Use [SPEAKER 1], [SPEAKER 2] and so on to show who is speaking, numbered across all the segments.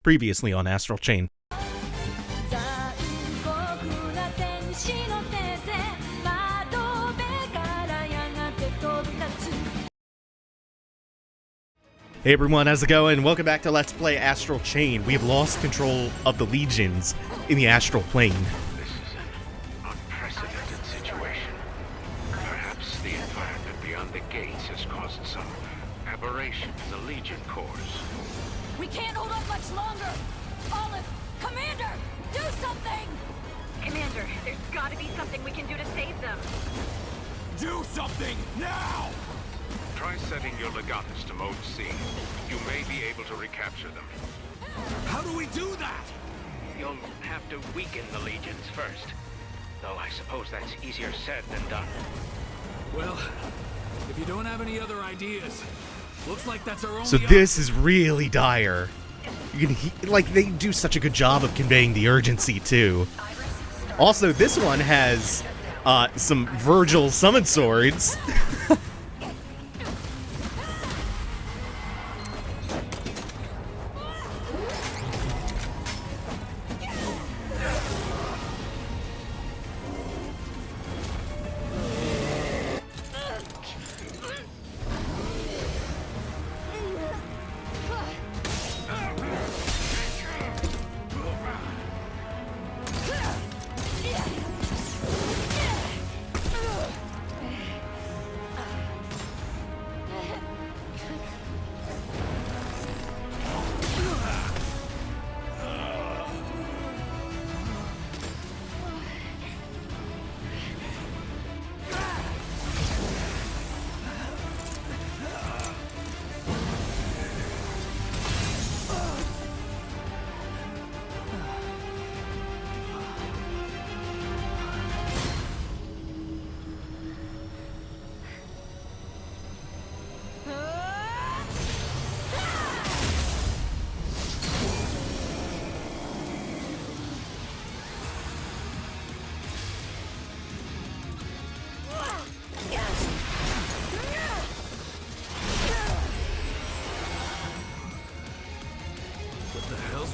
[SPEAKER 1] Previously on Astral Chain. Hey everyone, how's it going? Welcome back to Let's Play Astral Chain. We have lost control of the legions in the Astral Plane.
[SPEAKER 2] This is an unprecedented situation. Perhaps the environment beyond the gates has caused some aberration in the Legion cores.
[SPEAKER 3] We can't hold up much longer! Olive! Commander! Do something!
[SPEAKER 4] Commander, there's gotta be something we can do to save them.
[SPEAKER 5] Do something, now!
[SPEAKER 2] Try setting your legatus to mode C. You may be able to recapture them.
[SPEAKER 5] How do we do that?
[SPEAKER 2] You'll have to weaken the legions first. Though I suppose that's easier said than done.
[SPEAKER 5] Well, if you don't have any other ideas, looks like that's our only
[SPEAKER 1] So this is really dire. You can like, they do such a good job of conveying the urgency too. Also, this one has some Virgil summon swords.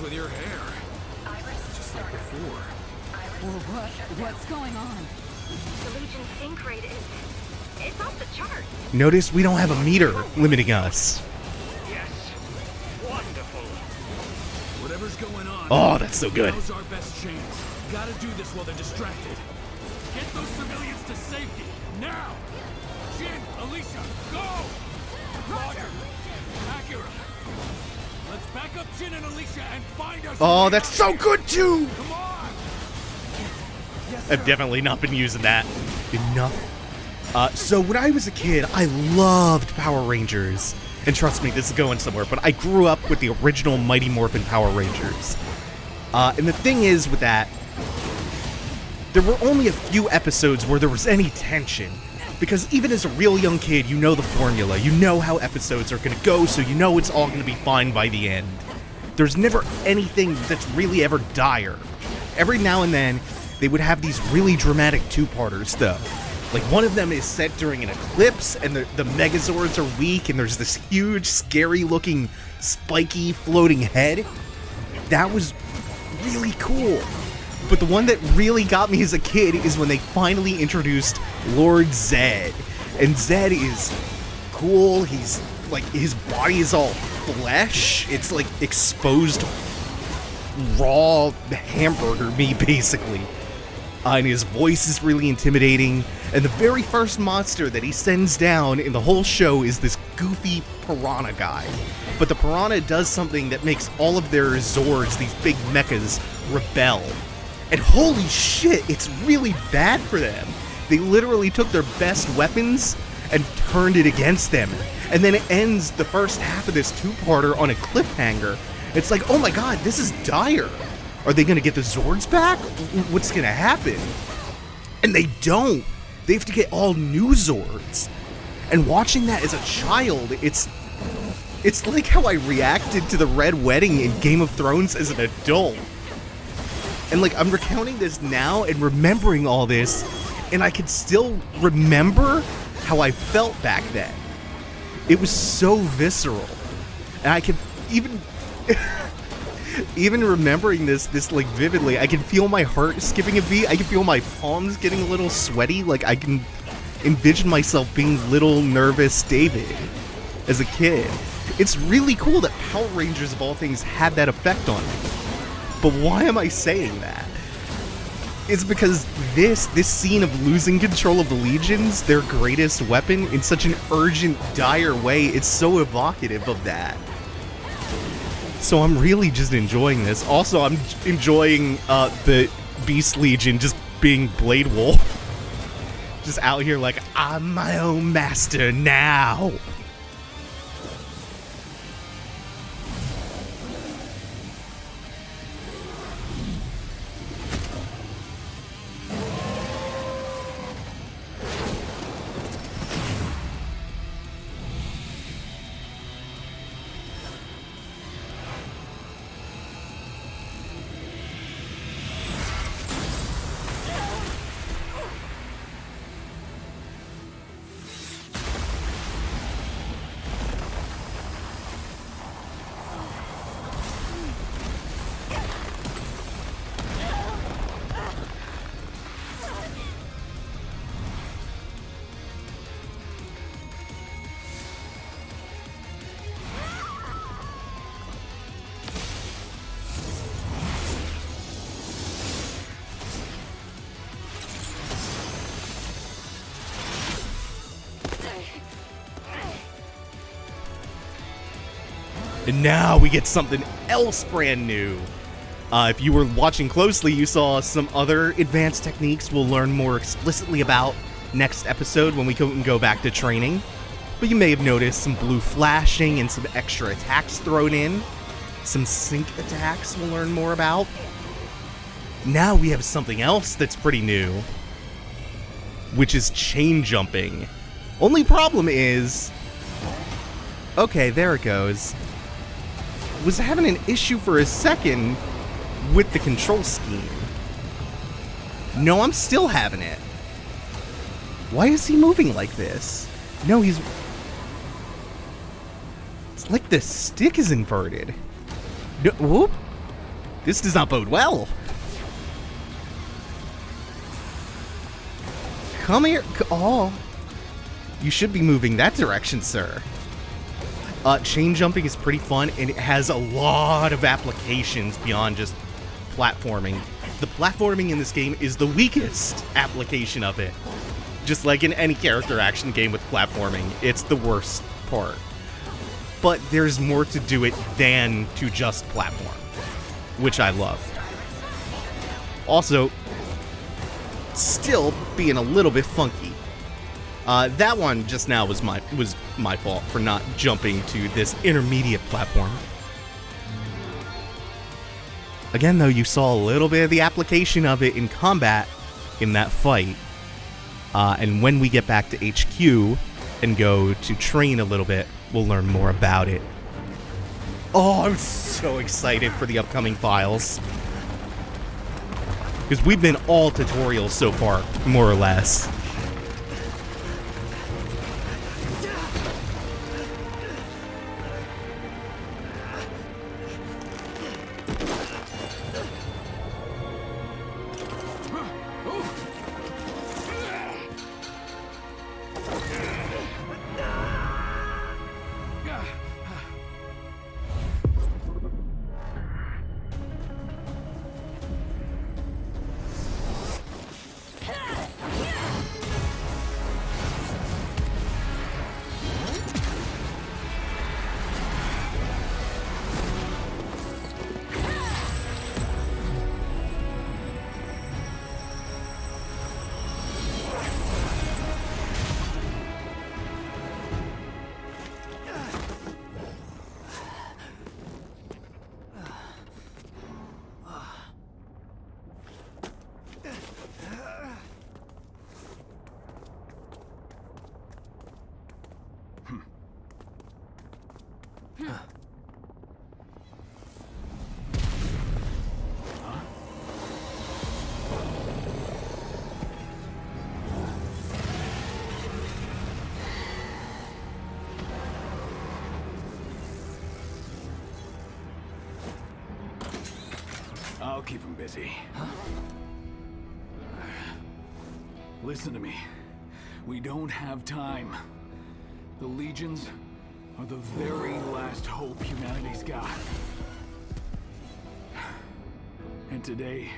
[SPEAKER 5] with your hair. Just like before.
[SPEAKER 3] Well, what's going on?
[SPEAKER 4] The Legion sync rate it's off the charts.
[SPEAKER 1] Notice we don't have a meter limiting us.
[SPEAKER 2] Yes. Wonderful.
[SPEAKER 5] Whatever's going on.
[SPEAKER 1] Oh, that's so good.
[SPEAKER 5] Now's our best chance. Gotta do this while they're distracted. Get those civilians to safety, now! Jin, Alicia, go! Roger! Akira! Let's back up Jin and Alicia and find us.
[SPEAKER 1] Oh, that's so good too!
[SPEAKER 5] Come on!
[SPEAKER 1] I've definitely not been using that enough. So when I was a kid, I loved Power Rangers. And trust me, this is going somewhere, but I grew up with the original Mighty Morphin Power Rangers. And the thing is with that, there were only a few episodes where there was any tension. Because even as a real young kid, you know the formula. You know how episodes are going to go, so you know it's all going to be fine by the end. There's never anything that's really ever dire. Every now and then, they would have these really dramatic two-parters, though. Like, one of them is set during an eclipse, and the Megazords are weak, and there's this huge, scary-looking, spiky, floating head. That was really cool. But the one that really got me as a kid is when they finally introduced Lord Zed. And Zed is cool. He's, like, his body is all flesh. It's, like, exposed raw hamburger meat, basically. And his voice is really intimidating. And the very first monster that he sends down in the whole show is this goofy piranha guy. But the piranha does something that makes all of their Zords, these big mechas, rebel. And holy shit, it's really bad for them. They literally took their best weapons and turned it against them. And then it ends the first half of this two-parter on a cliffhanger. It's like, oh my god, this is dire. Are they going to get the Zords back? What's going to happen? And they don't. They have to get all new Zords. And watching that as a child, it's like how I reacted to the Red Wedding in Game of Thrones as an adult. And like, I'm recounting this now and remembering all this, and I can still remember how I felt back then. It was so visceral. And I can even... Even remembering this like vividly, I can feel my heart skipping a beat. I can feel my palms getting a little sweaty. Like I can envision myself being little nervous David as a kid. It's really cool that Power Rangers of all things had that effect on me. But why am I saying that? It's because this scene of losing control of the Legions, their greatest weapon, in such an urgent, dire way, it's so evocative of that. So I'm really just enjoying this. Also, I'm enjoying the Beast Legion just being Blade Wolf. Just out here like, I'm my own master now. And now we get something else brand new. If you were watching closely, you saw some other advanced techniques we'll learn more explicitly about next episode when we can go back to training. But you may have noticed some blue flashing and some extra attacks thrown in. Some sync attacks we'll learn more about. Now we have something else that's pretty new, which is chain jumping. Only problem is... Okay, there it goes. Was having an issue for a second with the control scheme. No, I'm still having it. Why is he moving like this? No, he's... It's like the stick is inverted. No, whoop. This does not bode well. Come here. Oh. You should be moving that direction, sir. Chain jumping is pretty fun, and it has a lot of applications beyond just platforming. The platforming in this game is the weakest application of it. Just like in any character action game with platforming, it's the worst part. But there's more to do it than to just platform, which I love. Also, still being a little bit funky. That one just now was my fault for not jumping to this intermediate platform. Again, though, you saw a little bit of the application of it in combat in that fight. And when we get back to HQ and go to train a little bit, we'll learn more about it. Oh, I'm so excited for the upcoming files. Because we've been all tutorials so far, more or less.
[SPEAKER 5] I'll keep him busy. Huh? Listen to me. We don't have time. The legions are the very last hope humanity's got. And today,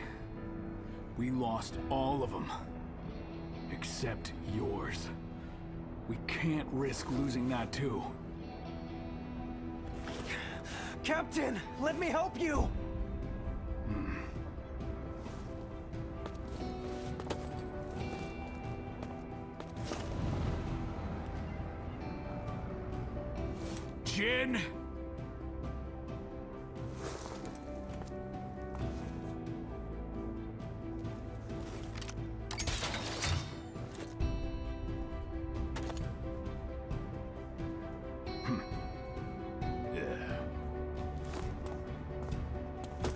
[SPEAKER 5] we lost all of them. Except yours. We can't risk losing that too.
[SPEAKER 6] Captain, let me help you!
[SPEAKER 5] Jin!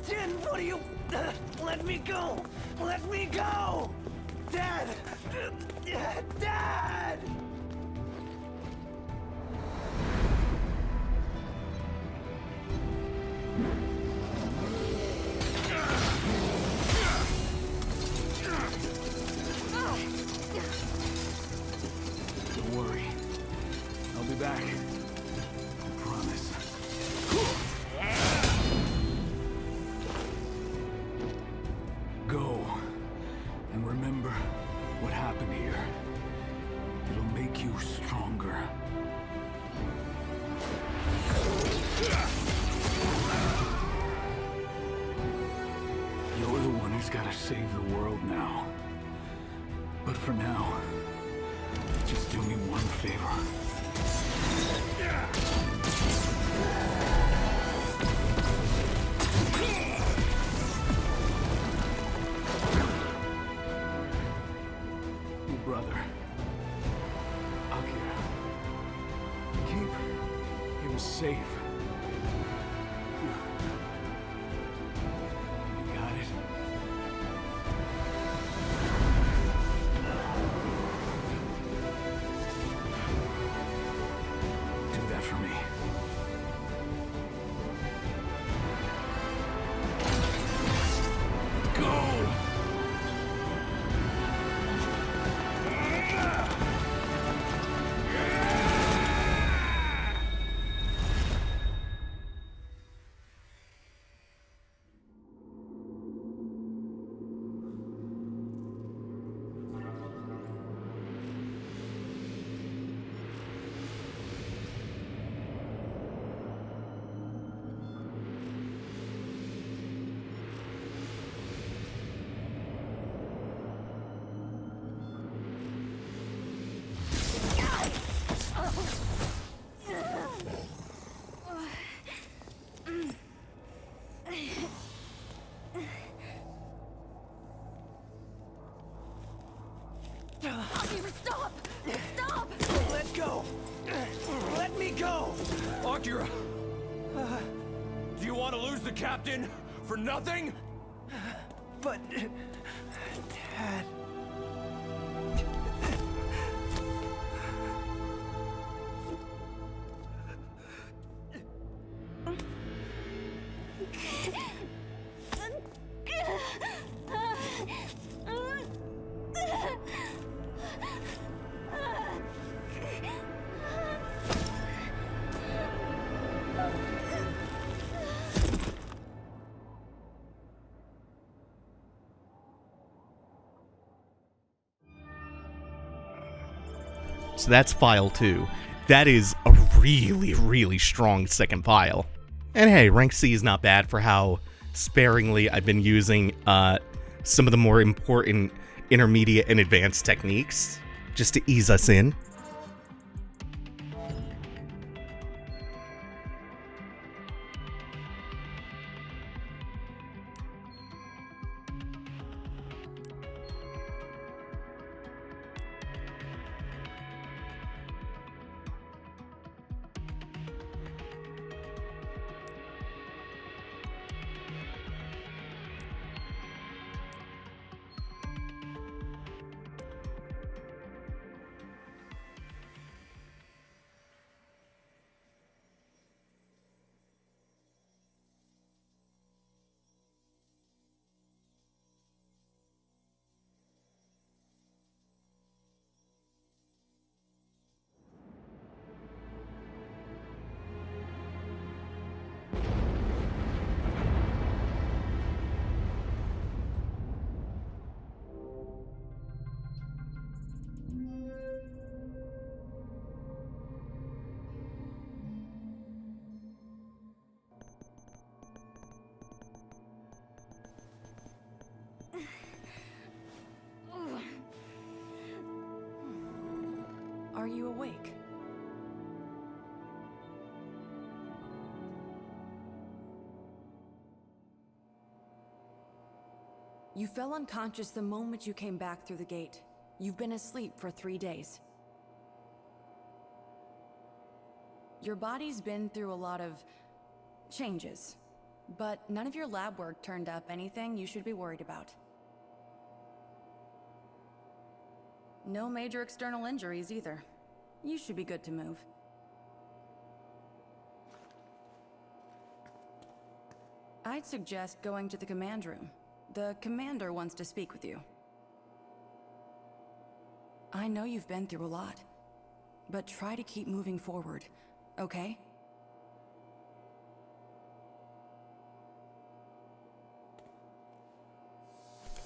[SPEAKER 6] Jin, what are you... let me go! Let me go! Dad! Dad!
[SPEAKER 5] Don't worry. I'll be back. I promise. Go. And remember what happened here. It'll make you stronger. You're the one who's gotta save the world now. But for now, just do me one favor. Your brother, Akira. Keep him safe. You got it? Do that for me. Go!
[SPEAKER 3] Stop! Stop!
[SPEAKER 6] Let go! Let me go!
[SPEAKER 7] Akira! Do you want to lose the captain for nothing?
[SPEAKER 6] But... Dad...
[SPEAKER 1] So that's file 2. That is a really, really strong second file. And hey, rank C is not bad for how sparingly I've been using some of the more important intermediate and advanced techniques, just to ease us in.
[SPEAKER 8] You fell unconscious the moment you came back through the gate. You've been asleep for 3 days. Your body's been through a lot of changes, but none of your lab work turned up anything you should be worried about. No major external injuries either. You should be good to move. I'd suggest going to the command room. The commander wants to speak with you. I know you've been through a lot, but try to keep moving forward, okay?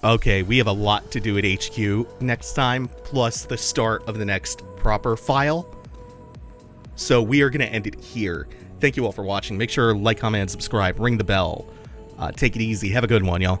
[SPEAKER 1] Okay, we have a lot to do at HQ next time, plus the start of the next proper file. So we are going to end it here. Thank you all for watching. Make sure to like, comment, and subscribe. Ring the bell. Take it easy. Have a good one, y'all.